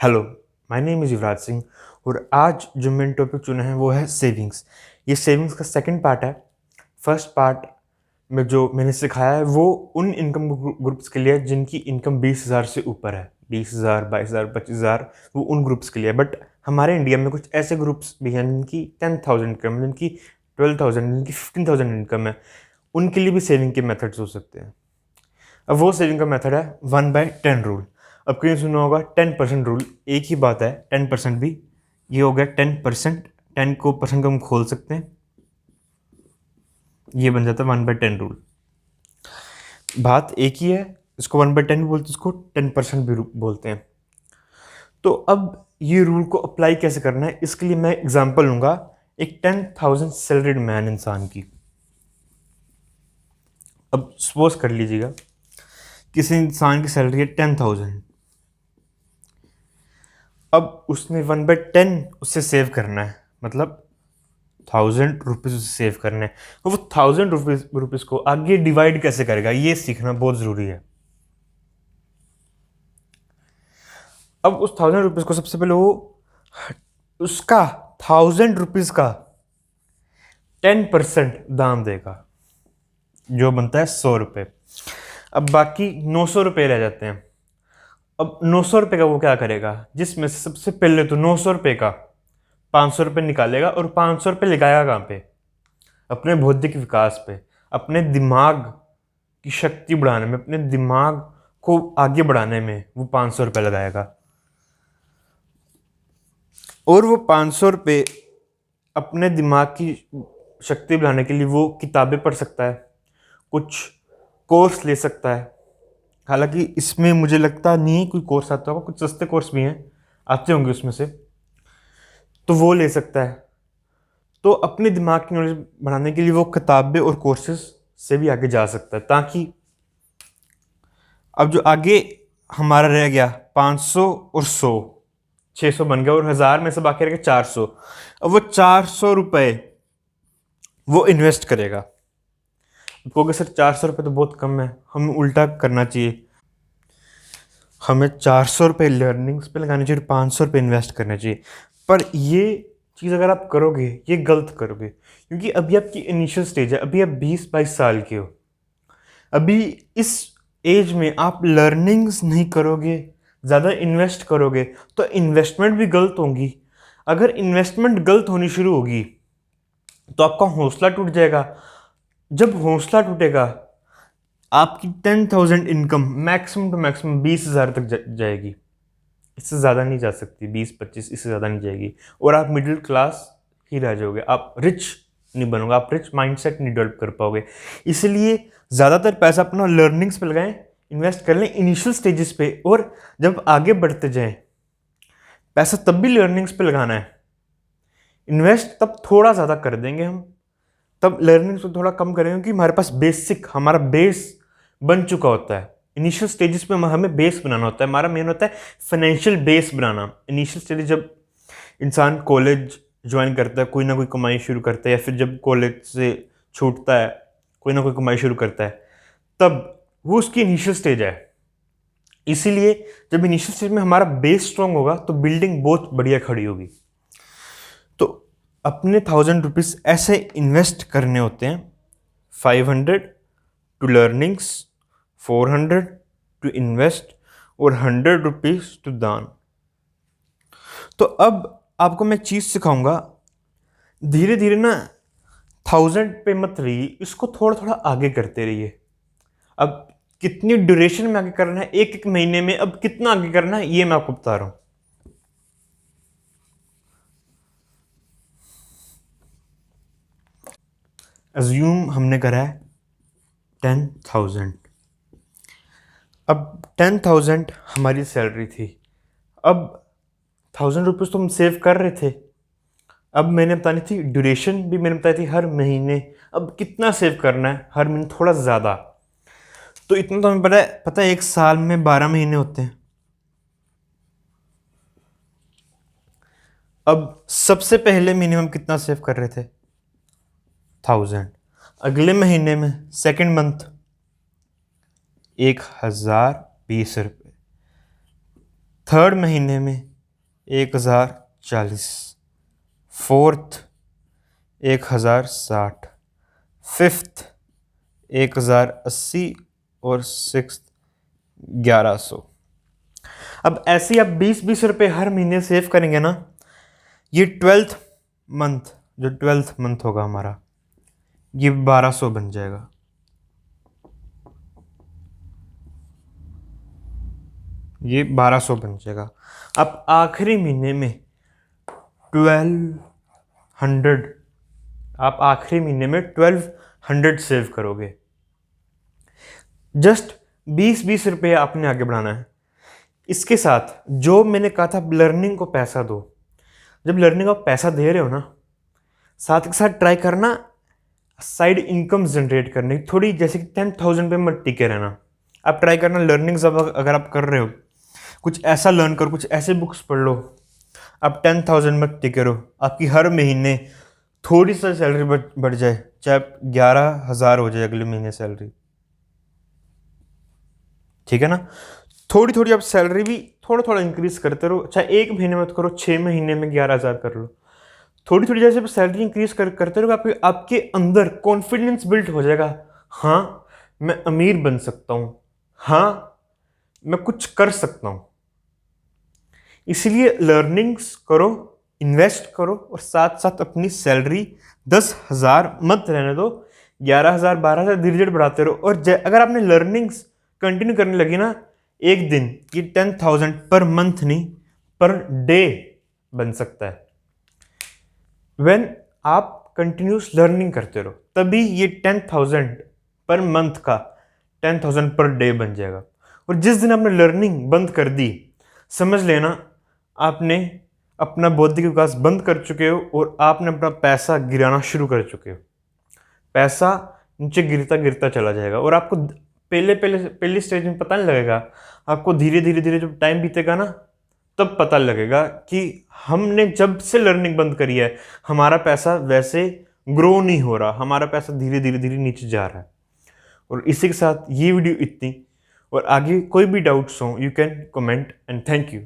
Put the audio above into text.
Hello, my name is Yuvraj Singh और आज जो मैंने टॉपिक चुना है वो है सेविंग्स। ये सेविंग्स का सेकंड पार्ट है। फर्स्ट पार्ट में जो मैंने सिखाया है वो उन इनकम ग्रुप्स के लिए है जिनकी इनकम 20,000 से ऊपर है। 20,000, 22,000, 25,000 वो उन ग्रुप्स के लिए है। बट हमारे इंडिया में कुछ ऐसे ग्रुप्स भी हैं जिनकी 10,000 इनकम, जिनकी 12,000, जिनकी 15,000 इनकम है। उनके लिए भी सेविंग के मेथड्स हो सकते हैं। अब वो सेविंग का मेथड है 1/10 रूल। अब कहीं सुना होगा 10% रूल, एक ही बात है 10% भी। ये हो गया 10%, 10 को परसेंट को हम खोल सकते हैं, ये बन जाता है 1/10 रूल। बात एक ही है, इसको 1/10 भी बोलते हैं, इसको 10% भी बोलते हैं। तो अब ये रूल को अप्लाई कैसे करना है, इसके लिए मैं एग्जांपल लूंगा एक 10,000 सैलरीड मैन इंसान की। अब सपोज कर लीजिएगा किसी इंसान की सैलरी है 10,000। अब उसने 1/10 उससे सेव करना है, मतलब 1,000 रुपीज़ उसे सेव करना है। तो वो 1,000 रुपीज़ को आगे डिवाइड कैसे करेगा, ये सीखना बहुत ज़रूरी है। अब उस 1,000 रुपीज़ को सबसे पहले वो उसका 1,000 रुपीज़ का 10% दाम देगा, जो बनता है 100 रुपये। अब बाकी 900 रुपये रह जाते हैं। अब 900 रुपये का वो क्या करेगा, जिसमें से सबसे पहले तो 900 रुपये का 500 रुपये निकालेगा और 500 रुपये लगाएगा कहाँ पे, अपने बौद्धिक विकास पे, अपने दिमाग की शक्ति बढ़ाने में, अपने दिमाग को आगे बढ़ाने में वो 500 रुपये लगाएगा। और वो 500 रुपये अपने दिमाग की शक्ति बढ़ाने के लिए वो किताबें पढ़ सकता है, कुछ कोर्स ले सकता है। हालांकि इसमें मुझे लगता नहीं कोई कोर्स आता होगा, कुछ सस्ते कोर्स भी हैं, आते होंगे उसमें से, तो वो ले सकता है। तो अपने दिमाग की नॉलेज बढ़ाने के लिए वो किताबें और कोर्सेज से भी आगे जा सकता है, ताकि अब जो आगे हमारा रह गया 500 और 100, 600 बन गया और 1,000 में से बाकी रह गया 400। अब वो 400 रुपये वो इन्वेस्ट करेगा। कहोगे सर 400 रुपये तो बहुत कम है, हमें उल्टा करना चाहिए, हमें 400 रुपये लर्निंग्स पे लगाने चाहिए और 500 रुपये इन्वेस्ट करना चाहिए। पर ये चीज़ अगर आप करोगे ये गलत करोगे, क्योंकि अभी आपकी इनिशियल स्टेज है, अभी आप 20-22 साल के हो। अभी इस एज में आप लर्निंग्स नहीं करोगे, ज़्यादा इन्वेस्ट करोगे तो इन्वेस्टमेंट भी गलत होंगी। अगर इन्वेस्टमेंट गलत होनी शुरू होगी तो आपका हौसला टूट जाएगा। जब हौसला टूटेगा आपकी 10,000 इनकम मैक्सिमम टू मैक्सिमम 20,000 तक जाएगी, इससे ज़्यादा नहीं जा सकती, 20-25 इससे ज़्यादा नहीं जाएगी। और आप मिडिल क्लास ही रह जाओगे, आप रिच नहीं बनोगे, आप रिच माइंडसेट नहीं डेवलप कर पाओगे। इसलिए ज़्यादातर पैसा अपना लर्निंग्स पे लगाएं, इन्वेस्ट कर लें इनिशियल स्टेजेस पे, और जब आगे बढ़ते जाएं पैसा तब भी लर्निंग्स पे लगाना है। इन्वेस्ट तब थोड़ा ज़्यादा कर देंगे हम, तब लर्निंग्स को थोड़ा कम करेंगे, क्योंकि हमारे पास बेसिक, हमारा बेस बन चुका होता है। इनिशियल स्टेजेस पे हमें बेस बनाना होता है, हमारा मेन होता है फाइनेंशियल बेस बनाना। इनिशियल स्टेज जब इंसान कॉलेज ज्वाइन करता है, कोई ना कोई कमाई शुरू करता है, या फिर जब कॉलेज से छूटता है कोई ना कोई कमाई शुरू करता है, तब वो उसकी इनिशियल स्टेज है। इसीलिए जब इनिशियल स्टेज में हमारा बेस स्ट्रांग होगा तो बिल्डिंग बहुत बढ़िया खड़ी होगी। तो अपने 1,000 रुपीज़ ऐसे इन्वेस्ट करने होते हैं, 500 टू लर्निंग्स, 400 टू इन्वेस्ट और 100 रुपीज़ टू दान। तो अब आपको मैं एक चीज़ सिखाऊंगा, धीरे धीरे ना 1,000 पे मत रहिए, इसको थोड़ा थोड़ा आगे करते रहिए। अब कितनी ड्यूरेशन में आगे करना है, एक एक महीने में अब कितना आगे करना है, ये मैं आपको बता रहा हूं। अज्यूम हमने करा है 10,000। अब 10,000 हमारी सैलरी थी। अब 1,000 रुपीज़ तो हम सेव कर रहे थे, अब मैंने बतानी थी ड्यूरेशन भी, मैंने बताई थी हर महीने। अब कितना सेव करना है, हर महीने थोड़ा ज़्यादा। तो इतना तो हमें पता है एक साल में 12 महीने होते हैं। अब सबसे पहले महीने में हम कितना सेव कर रहे थे, 1,000। अगले महीने में सेकेंड मंथ 1,020 रुपये। थर्ड महीने में 1040, फोर्थ 1060, फिफ्थ 1080 और सिक्स 1100। अब ऐसे ही आप 20-20 रुपये हर महीने सेव करेंगे ना, ये 12th मंथ, जो 12th मंथ होगा हमारा, ये 1200 बन जाएगा। ये 1200 बन जाएगा। अब आखिरी महीने में 1200, आप आखिरी महीने में 1200 सेव करोगे। जस्ट 20-20 रुपये आपने आगे बढ़ाना है। इसके साथ जो मैंने कहा था लर्निंग को पैसा दो, जब लर्निंग को पैसा दे रहे हो ना, साथ के साथ ट्राई करना साइड इनकम जनरेट करने की थोड़ी, जैसे कि 10,000 पे मत टिके रहना। आप ट्राई करना लर्निंग्स, अगर आप कर रहे हो कुछ ऐसा लर्न करो, कुछ ऐसे बुक्स पढ़ लो, आप 10,000 मत टिके रहो। आपकी हर महीने थोड़ी सी सैलरी बढ़ जाए, चाहे 11,000 हो जाए अगले महीने सैलरी, ठीक है ना। थोड़ी थोड़ी आप सैलरी भी थोड़ा थोड़ा इंक्रीज करते रहो, चाहे एक महीने में करो, 6 महीने में 11,000 कर लो। थोड़ी थोड़ी जैसे सैलरी इंक्रीज करते रहो, आपके अंदर कॉन्फिडेंस बिल्ड हो जाएगा। हाँ, मैं अमीर बन सकता हूँ, हाँ मैं कुछ कर सकता हूँ। इसलिए लर्निंग्स करो, इन्वेस्ट करो, और साथ साथ अपनी सैलरी 10,000 मत रहने दो, 11,000 12,000 धीरे धीरे बढ़ाते रहो। और अगर आपने लर्निंग्स कंटिन्यू करने लगी ना, एक दिन ये 10,000 पर मंथ नहीं, पर डे बन सकता है। व्हेन आप कंटिन्यूस लर्निंग करते रहो, तभी ये 10,000 पर मंथ का 10,000 पर डे बन जाएगा। और जिस दिन आपने लर्निंग बंद कर दी, समझ लेना आपने अपना बौद्धिक विकास बंद कर चुके हो, और आपने अपना पैसा गिराना शुरू कर चुके हो। पैसा नीचे गिरता गिरता चला जाएगा, और आपको पहली स्टेज में पता नहीं लगेगा। आपको धीरे धीरे धीरे जब टाइम बीतेगा ना, तब पता लगेगा कि हमने जब से लर्निंग बंद करी है, हमारा पैसा वैसे ग्रो नहीं हो रहा, हमारा पैसा धीरे धीरे धीरे नीचे जा रहा है। और इसी के साथ ये वीडियो इतनी, और आगे कोई भी डाउट्स हो, you can comment, and thank you.